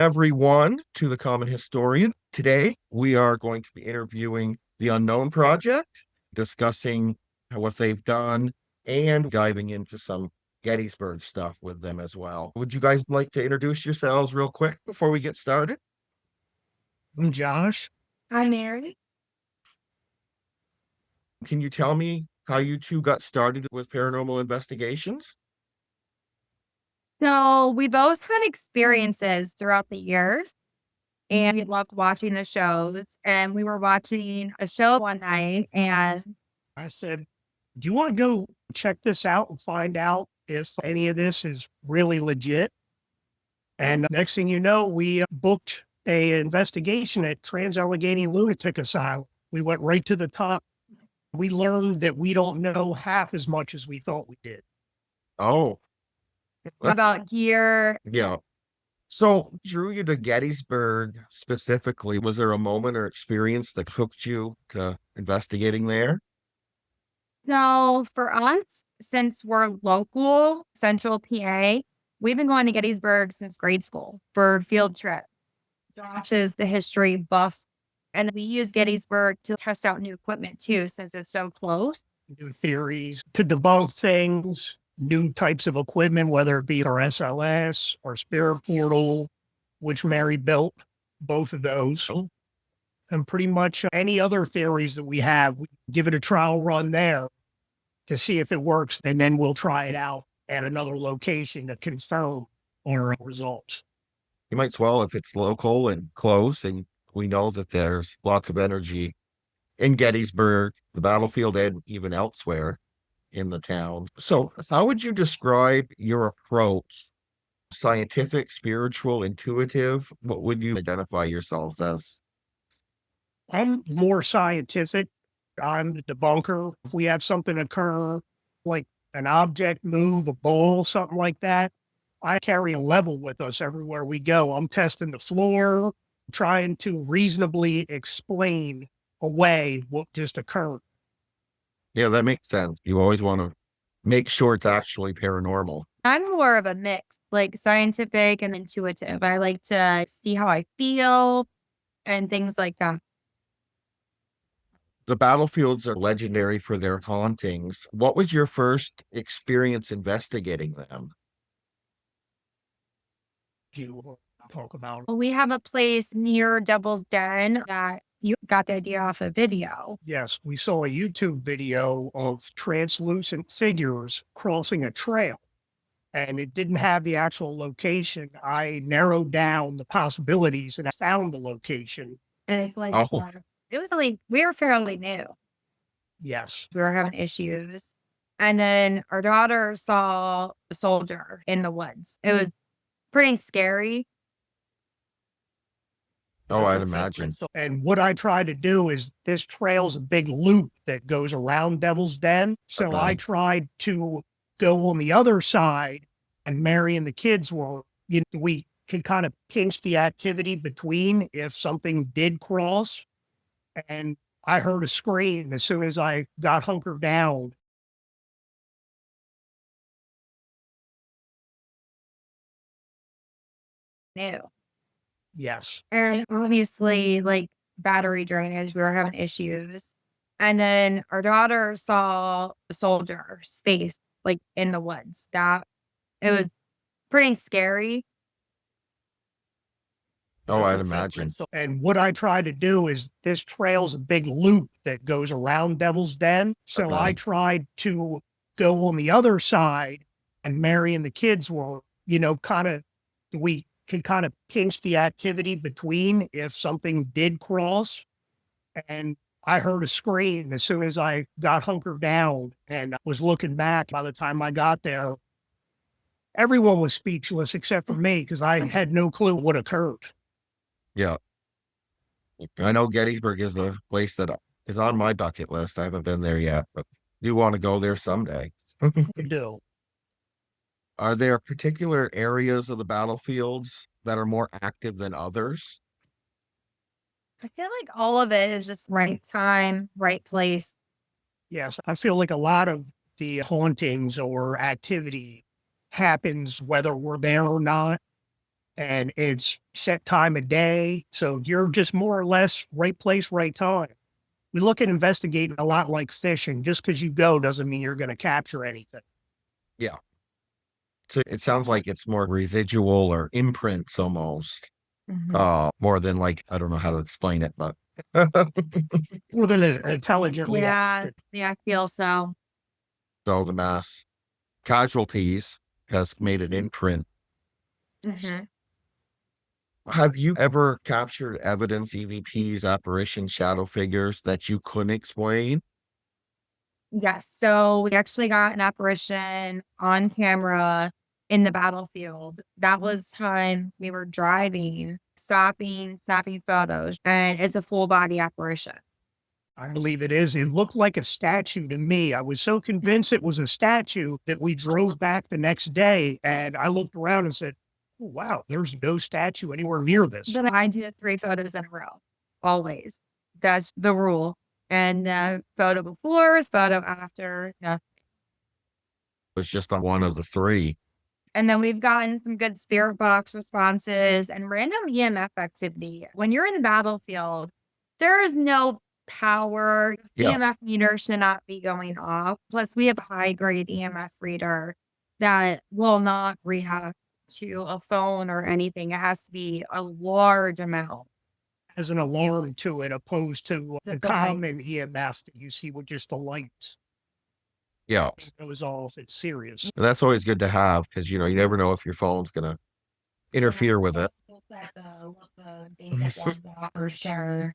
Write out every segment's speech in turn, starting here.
Everyone to the Common Historian. Today, we are going to be interviewing the Unknown Project, discussing what they've done, and diving into some Gettysburg stuff with them as well. Would you guys like to introduce yourselves real quick before we get started? I'm Josh. Hi, Mary. Can you tell me how you two got started with paranormal investigations? So we both had experiences throughout the years and we loved watching the shows. And we were watching a show one night and I said, do you want to go check this out and find out if any of this is really legit? And next thing you know, we booked a investigation at Trans-Allegheny Lunatic Asylum. We went right to the top. We learned that we don't know half as much as we thought we did. Oh, about gear. yeah. So, drew you to Gettysburg specifically. Was there a moment or experience that hooked you to investigating there? So for us, since we're local, Central PA, we've been going to Gettysburg since grade school for field trip. Josh is the history buff. And we use Gettysburg to test out new equipment too, since it's so close. New theories to debunk things, new types of equipment, whether it be our SLS or Spirit Portal, which Mary built, both of those. Oh. And pretty much any other theories that we have, we give it a trial run there to see if it works, and then we'll try it out at another location to confirm our results. You might as well if it's local and close, and we know that there's lots of energy in Gettysburg, the battlefield, and even elsewhere in the town. So, how would you describe your approach? Scientific, spiritual, intuitive? What would you identify yourself as? I'm more scientific. I'm the debunker. If we have something occur, like an object move, a ball, something like that, I carry a level with us everywhere we go. I'm testing the floor, trying to reasonably explain away what just occurred. Yeah, that makes sense. You always want to make sure it's actually paranormal. I'm more of a mix, like scientific and intuitive. I like to see how I feel and things like that. The battlefields are legendary for their hauntings. What was your first experience investigating them? You talk about. We have a place near Devil's Den that you got the idea off a video. Yes, we saw a YouTube video of translucent figures crossing a trail, and it didn't have the actual location. I narrowed down the possibilities and I found the location. And like, Oh, it was like, we were fairly new. Yes. We were having issues. And then our daughter saw a soldier in the woods. It was pretty scary. oh, I'd imagine. And what I try to do is this trail's a big loop that goes around Devil's Den. So Okay. I tried to go on the other side, and Mary and the kids were, we could kind of pinch the activity between if something did cross. And I heard a scream as soon as I got hunkered down. New. Yes. And obviously, like battery drainage, we were having issues. And then our daughter saw a soldier space like in the woods. That it was pretty scary. Oh, I'd imagine. And what I try to do is this trail's a big loop that goes around Devil's Den. So Okay. I tried to go on the other side, and Mary and the kids were, we could kind of pinch the activity between if something did cross. And I heard a scream as soon as I got hunkered down and was looking back. By the time I got there, everyone was speechless except for me because I had no clue what occurred. Yeah. I know Gettysburg is a place that is on my bucket list. I haven't been there yet, but do want to go there someday. I do. Are there particular areas of the battlefields that are more active than others? I feel like all of it is just right time, right place. Yes, I feel like a lot of the hauntings or activity happens whether we're there or not. and it's set time of day. So you're just more or less right place, right time. We look at investigating a lot like fishing. Just because you go doesn't mean you're going to capture anything. Yeah. So it sounds like it's more residual or imprints almost. More than like, I don't know how to explain it, but More than an intelligent Yeah, reaction. yeah, I feel so. so the mass casualties has made an imprint. Mhm. Have you ever captured evidence, EVPs, apparitions, shadow figures that you couldn't explain? Yes. So we actually got an apparition on camera in the battlefield. That was time we were driving, stopping, snapping photos, and it's a full body apparition. I believe it is. It looked like a statue to me. I was so convinced it was a statue that we drove back the next day and I looked around and said, oh, wow, there's no statue anywhere near this. Then I do 3 photos in a row, always. That's the rule. And photo before, photo after, no. It's just on one of the three. And then we've gotten some good spirit box responses and random EMF activity. When you're in the battlefield, there is no power. Yeah. EMF meter should not be going off. Plus, we have a high grade EMF reader that will not react to a phone or anything. It has to be a large amount. As an alarm to it, opposed to The the light. common EMF that you see with just the lights. Yeah. It goes off. It's serious. And that's always good to have because, you never know if your phone's going to interfere with it. For sure.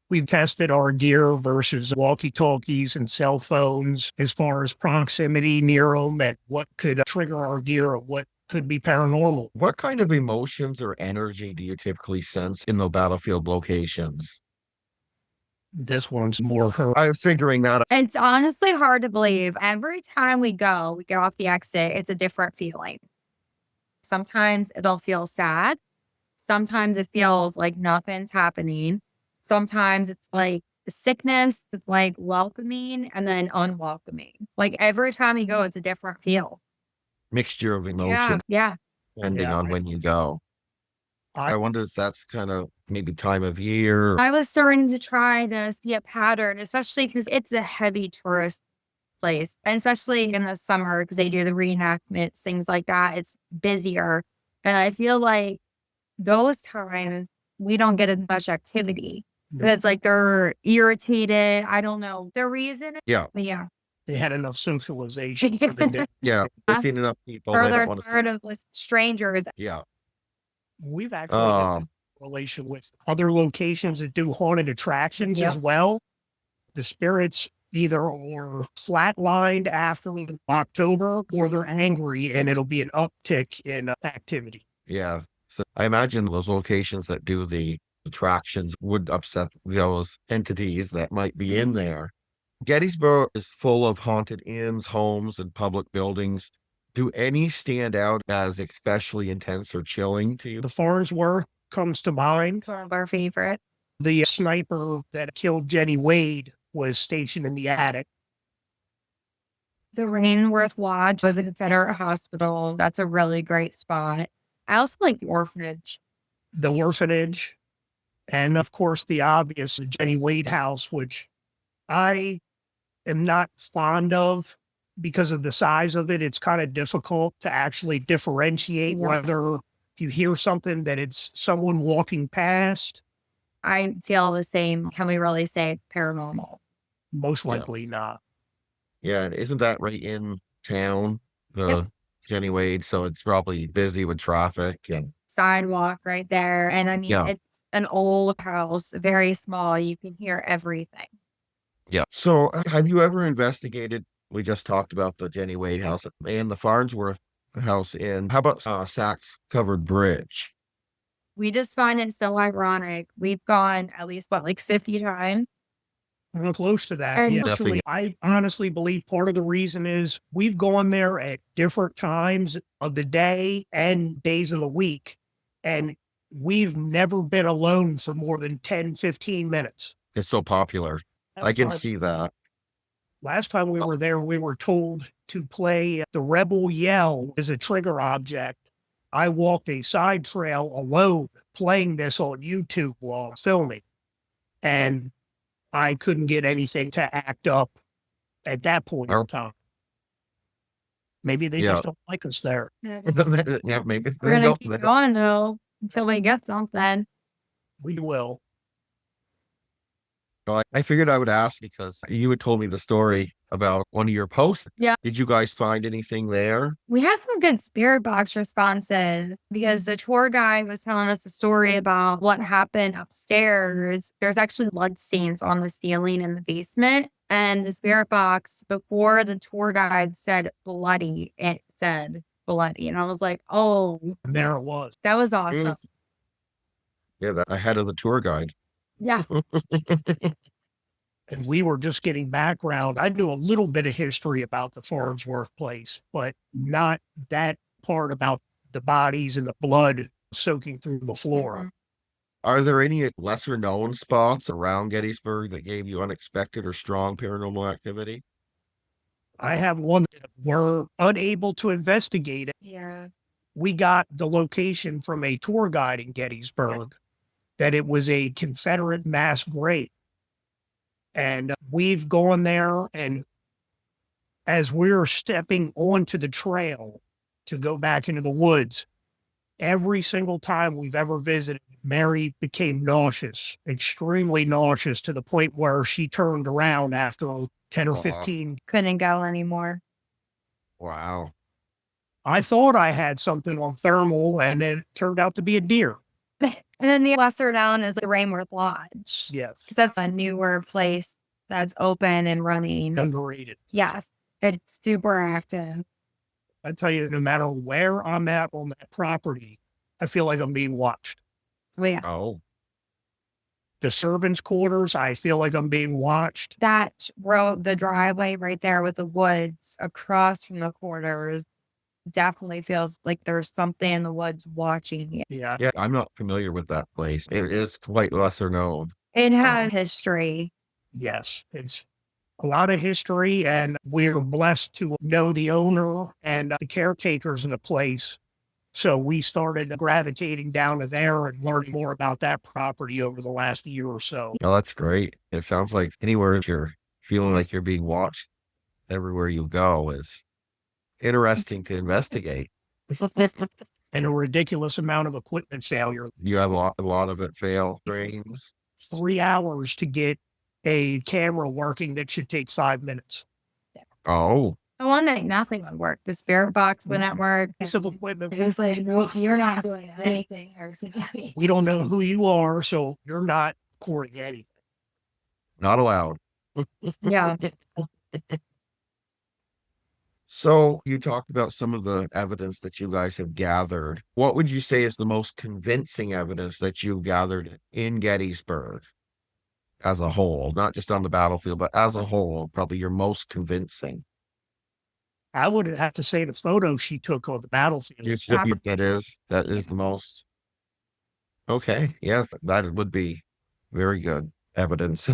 We've tested our gear versus walkie-talkies and cell phones as far as proximity near them and what could trigger our gear or what could be paranormal. What kind of emotions or energy do you typically sense in the battlefield locations? This one's more her. I was figuring that. It's honestly hard to believe. Every time we go, we get off the exit, it's a different feeling. Sometimes it'll feel sad. Sometimes it feels like nothing's happening. Sometimes it's like sickness, it's like welcoming and then unwelcoming. Like every time you go, it's a different feel. Mixture of Yeah. emotion Yeah. depending Yeah. on when you go. I wonder if that's kind of maybe time of year. I was starting to try to see a pattern, especially because it's a heavy tourist place, and especially in the summer because they do the reenactments, things like that. It's busier. And I feel like those times we don't get as much activity. It's like they're irritated. I don't know the reason. Yeah. But yeah. They had enough socialization for the day. Yeah. They've seen enough people. Or They they're don't want to tired of strangers. Yeah. We've actually had a relation with other locations that do haunted attractions as well. The spirits either are flatlined after October or they're angry and it'll be an uptick in activity. Yeah. So I imagine those locations that do the attractions would upset those entities that might be in there. Gettysburg is full of haunted inns, homes, and public buildings. Do any stand out as especially intense or chilling to you? The Farnsworth comes to mind. One of our favorite. The sniper that killed Jenny Wade was stationed in the attic. The Rainworth Lodge with the Confederate Hospital. That's a really great spot. I also like the orphanage. The orphanage. And of course, the obvious Jenny Wade house, which I am not fond of because of the size of it. It's kind of difficult to actually differentiate whether you hear something that it's someone walking past. I feel the same. Can we really say it's paranormal? Most likely not. Yeah, and isn't that right in town, the Jenny Wade? So it's probably busy with traffic and Sidewalk right there. And I mean, it's an old house, very small. You can hear everything. Yeah. So have you ever investigated? We just talked about the Jenny Wade house and the Farnsworth house in, how about Sachs Covered Bridge? We just find it so ironic. We've gone at least, like 50 times? We're close to that. And- Actually, I honestly believe part of the reason is we've gone there at different times of the day and days of the week. And we've never been alone for more than 10, 15 minutes. It's so popular. I can see that. Last time we were there, we were told to play the Rebel Yell as a trigger object. I walked a side trail alone playing this on YouTube while filming, and I couldn't get anything to act up at that point in Oh, time. Maybe they yeah. just don't like us there. Yeah, maybe We're they gonna don't. keep going though until we get something. We will. I figured I would ask because you had told me the story about one of your posts. Yeah. Did you guys find anything there? We had some good spirit box responses because the tour guide was telling us a story about what happened upstairs. There's actually blood stains on the ceiling in the basement. And the spirit box, before the tour guide said bloody, it said bloody. And I was like, oh, And there it was. that was awesome. Yeah, that ahead of the tour guide. Yeah. And we were just getting background. I knew a little bit of history about the Farnsworth place, but not that part about the bodies and the blood soaking through the floor. Are there any lesser known spots around Gettysburg that gave you unexpected or strong paranormal activity? I have one that we're unable to investigate it. Yeah. We got the location from a tour guide in Gettysburg that it was a Confederate mass grave. And we've gone there, and as we're stepping onto the trail to go back into the woods, every single time we've ever visited, Mary became nauseous, extremely nauseous, to the point where she turned around after 10 or 15. Couldn't go anymore. Wow. I thought I had something on thermal, and it turned out to be a deer. And then the lesser known is the Rainworth Lodge. Yes. Because that's a newer place that's open and running. Underrated. Yes. It's super active. I tell you, no matter where I'm at on that property, I feel like I'm being watched. Yeah. Oh, The servants' quarters, I feel like I'm being watched. That road, the driveway right there with the woods across from the quarters, definitely feels like there's something in the woods watching you. Yeah. yeah. I'm not familiar with that place. It is quite lesser known. It has history. Yes. It's a lot of history, and we're blessed to know the owner and the caretakers of the place. So we started gravitating down to there and learning more about that property over the last year or so. Oh, that's great. It sounds like anywhere you're feeling like you're being watched, everywhere you go is interesting to investigate. And a ridiculous amount of equipment failure. You have a lot of it fail drains. 3 hours to get a camera working that should take 5 minutes. Oh, The one night nothing would work. The spirit box wouldn't work. Piece of equipment. It was like, no, you're not doing anything. We don't know who you are, so you're not recording anything. not allowed. Yeah. So you talked about some of the evidence that you guys have gathered. What would you say is the most convincing evidence that you've gathered in Gettysburg as a whole, not just on the battlefield, but as a whole, probably your most convincing? I would have to say the photo she took on the battlefield. That is the most. Okay. Yes, that would be very good evidence.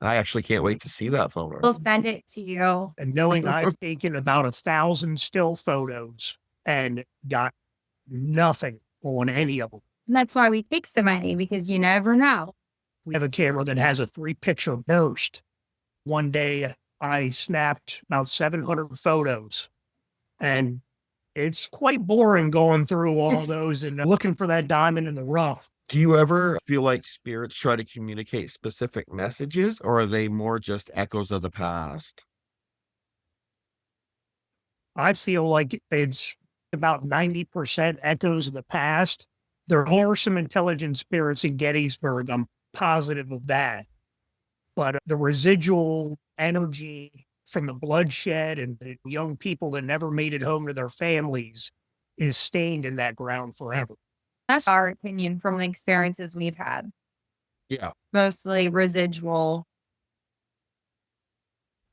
I actually can't wait to see that photo. We'll send it to you. And knowing I've taken about 1,000 still photos and got nothing on any of them. And that's why we take so many, because you never know. We have a camera that has a 3-picture burst. One day I snapped about 700 photos, and it's quite boring going through all those and looking for that diamond in the rough. Do you ever feel like spirits try to communicate specific messages, or are they more just echoes of the past? I feel like it's about 90% echoes of the past. There are some intelligent spirits in Gettysburg. I'm positive of that. But the residual energy from the bloodshed and the young people that never made it home to their families is stained in that ground forever. That's our opinion from the experiences we've had. Yeah. Mostly residual.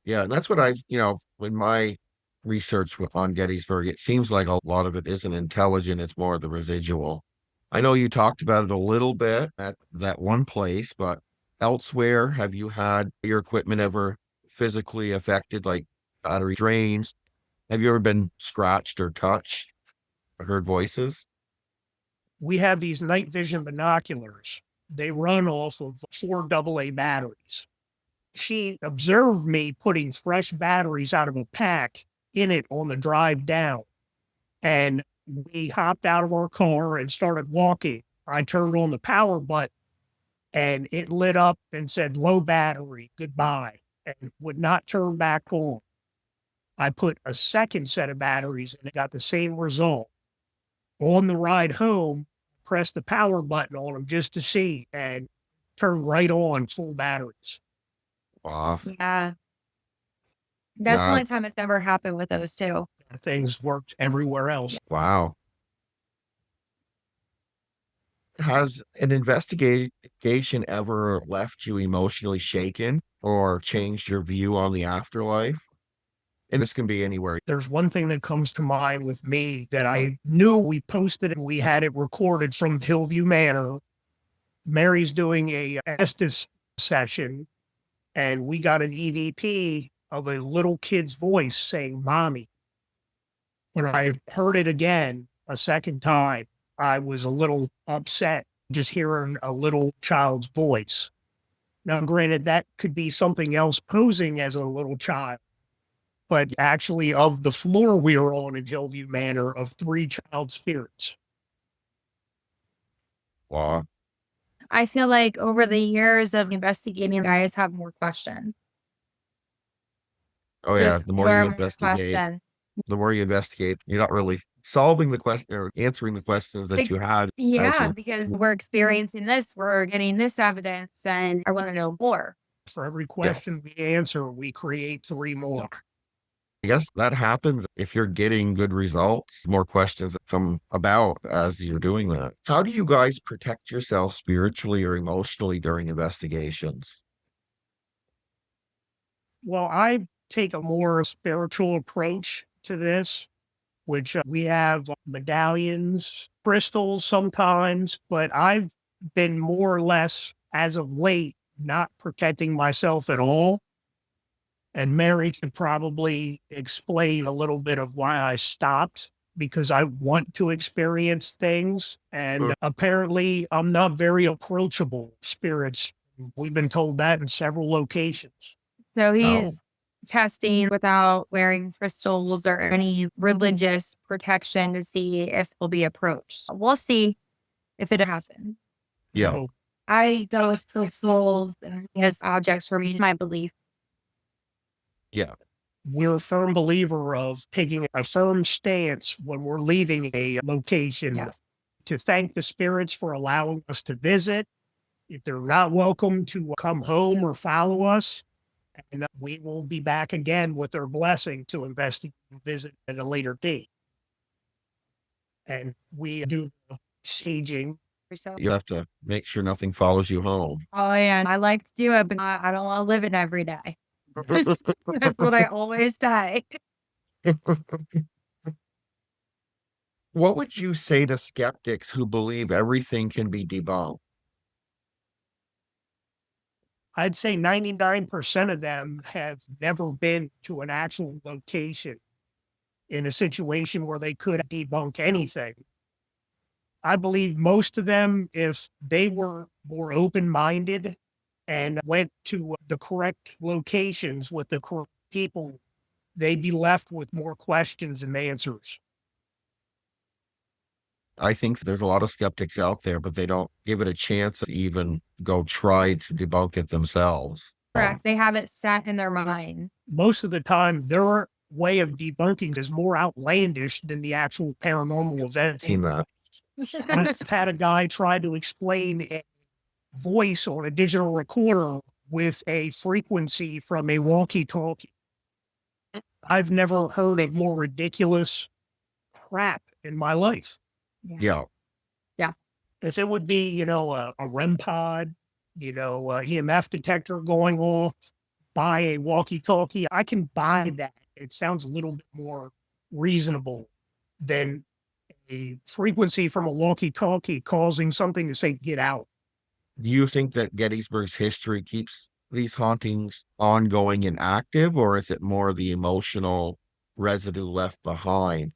Yeah. And that's what in my research on Gettysburg, it seems like a lot of it isn't intelligent. It's more the residual. I know you talked about it a little bit at that one place, but elsewhere, have you had your equipment ever physically affected, like battery drains? Have you ever been scratched or touched heard voices? We have these night vision binoculars. They run off of 4 AA batteries. She observed me putting fresh batteries out of a pack in it on the drive down. And we hopped out of our car and started walking. I turned on the power button and it lit up and said low battery, goodbye, and would not turn back on. I put a second set of batteries and it got the same result. On the ride home, pressed the power button on them just to see and turned right on full batteries. Wow. Yeah. That's the only That's time it's ever happened with those two. Things worked everywhere else. wow. Has an investigation ever left you emotionally shaken or changed your view on the afterlife? And this can be anywhere. There's one thing that comes to mind with me that I knew we posted and we had it recorded from Hillview Manor. Mary's doing a Estes session and we got an EVP of a little kid's voice saying, Mommy. When I heard it again a second time, I was a little upset just hearing a little child's voice. Now, granted, that could be something else posing as a little child, but actually of the floor we were on in Hillview Manor of 3 child spirits. Wow. I feel like over the years of investigating, I just have more questions. Oh yeah. Just The more more you and more investigate, questions. the more you investigate, you're not really solving the question or answering the questions that you had as Yeah, you. because we're experiencing this, we're getting this evidence, and I want to know more. For every Yeah. question we answer, we create 3 more. I guess that happens if you're getting good results, more questions that come about as you're doing that. How do you guys protect yourself spiritually or emotionally during investigations? Well, I take a more spiritual approach to this, which we have medallions, crystals sometimes, but I've been more or less, as of late, not protecting myself at all. And Mary could probably explain a little bit of why I stopped because I want to experience things. And apparently, I'm not very approachable spirits. We've been told that in several locations. So Oh, he's testing without wearing crystals or any religious protection to see if he'll be approached. We'll see if it happens. yeah. So I go with crystals and his objects for me, my belief. Yeah. we're a firm believer of taking a firm stance when we're leaving a location Yes. to thank the spirits for allowing us to visit. If they're not welcome to come home or follow us, and we will be back again with their blessing to investigate and visit at a later date. And we do the staging. So, You have to make sure nothing follows you home. oh yeah, I like to do it, but I don't want to live it every day. That's what I always say. What would you say to skeptics who believe everything can be debunked? I'd say 99% of them have never been to an actual location in a situation where they could debunk anything. I believe most of them, if they were more open-minded and went to the correct locations with the correct people, they'd be left with more questions and answers. I think there's a lot of skeptics out there, but they don't give it a chance to even go try to debunk it themselves. Correct. They have it set in their mind. Most of the time, their way of debunking is more outlandish than the actual paranormal event. Seen that. I've had a guy try to explain a voice on a digital recorder with a frequency from a walkie-talkie. I've never heard of more ridiculous crap in my life. Yeah. If it would be, a REM pod, EMF detector going off, buy a walkie-talkie, I can buy that. It sounds a little bit more reasonable than a frequency from a walkie-talkie causing something to say, get out. Do you think that Gettysburg's history keeps these hauntings ongoing and active, or is it more the emotional residue left behind?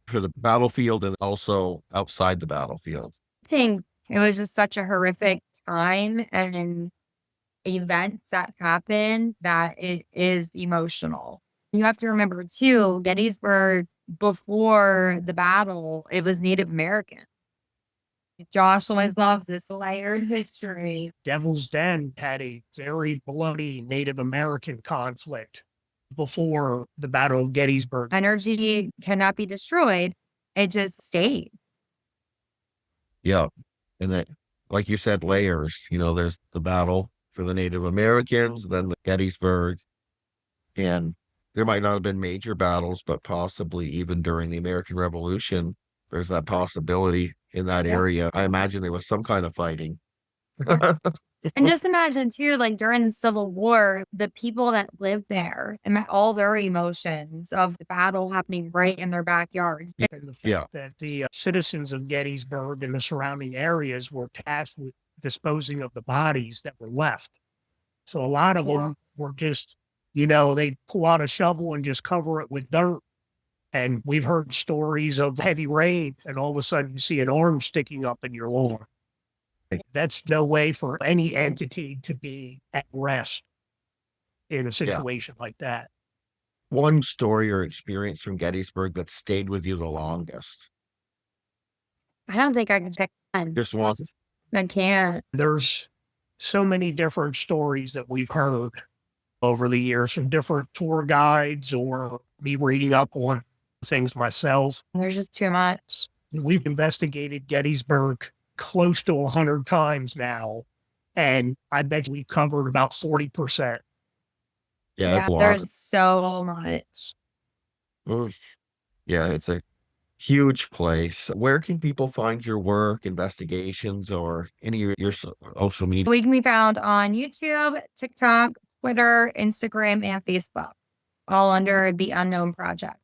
for the battlefield and also outside the battlefield. I think it was just such a horrific time and events that happened that it is emotional. You have to remember too, Gettysburg before the battle, it was Native American. Josh always loves this layered history. Devil's Den had a very bloody Native American conflict before the Battle of Gettysburg. Energy cannot be destroyed. It just stayed. Yeah. And that, like you said, layers, there's the battle for the Native Americans, then the Gettysburg, and there might not have been major battles, but possibly even during the American Revolution, there's that possibility in that area. I imagine there was some kind of fighting. And just imagine too, like during the Civil War, the people that lived there and all their emotions of the battle happening right in their backyards. And the fact that the citizens of Gettysburg and the surrounding areas were tasked with disposing of the bodies that were left. So a lot of them were just, they'd pull out a shovel and just cover it with dirt. And we've heard stories of heavy rain, and all of a sudden you see an arm sticking up in your lawn. That's no way for any entity to be at rest in a situation like that. One story or experience from Gettysburg that stayed with you the longest? I don't think I can pick one. Just one? I can't. There's so many different stories that we've heard over the years from different tour guides or me reading up on things myself. There's just too much. We've investigated Gettysburg close to 100 times now, and I bet we've covered about 40%. Yeah, that's a lot. There's so much. Oof. Yeah, it's a huge place. Where can people find your work, investigations, or any of your social media? We can be found on YouTube, TikTok, Twitter, Instagram, and Facebook, all under the Unknown Project.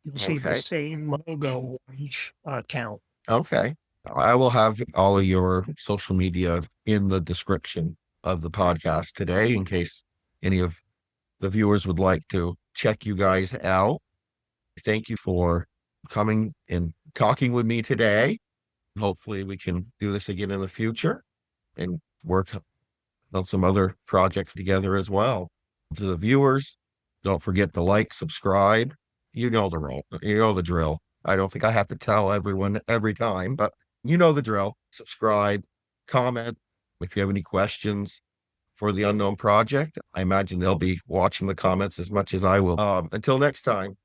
You'll see the same logo on each account. Okay. I will have all of your social media in the description of the podcast today in case any of the viewers would like to check you guys out. Thank you for coming and talking with me today. Hopefully we can do this again in the future and work on some other projects together as well. To the viewers, don't forget to like, subscribe. You know the role. You know the drill. I don't think I have to tell everyone every time, but you know the drill. Subscribe, comment if you have any questions for the Unknown Project. I imagine they'll be watching the comments as much as I will. Until next time.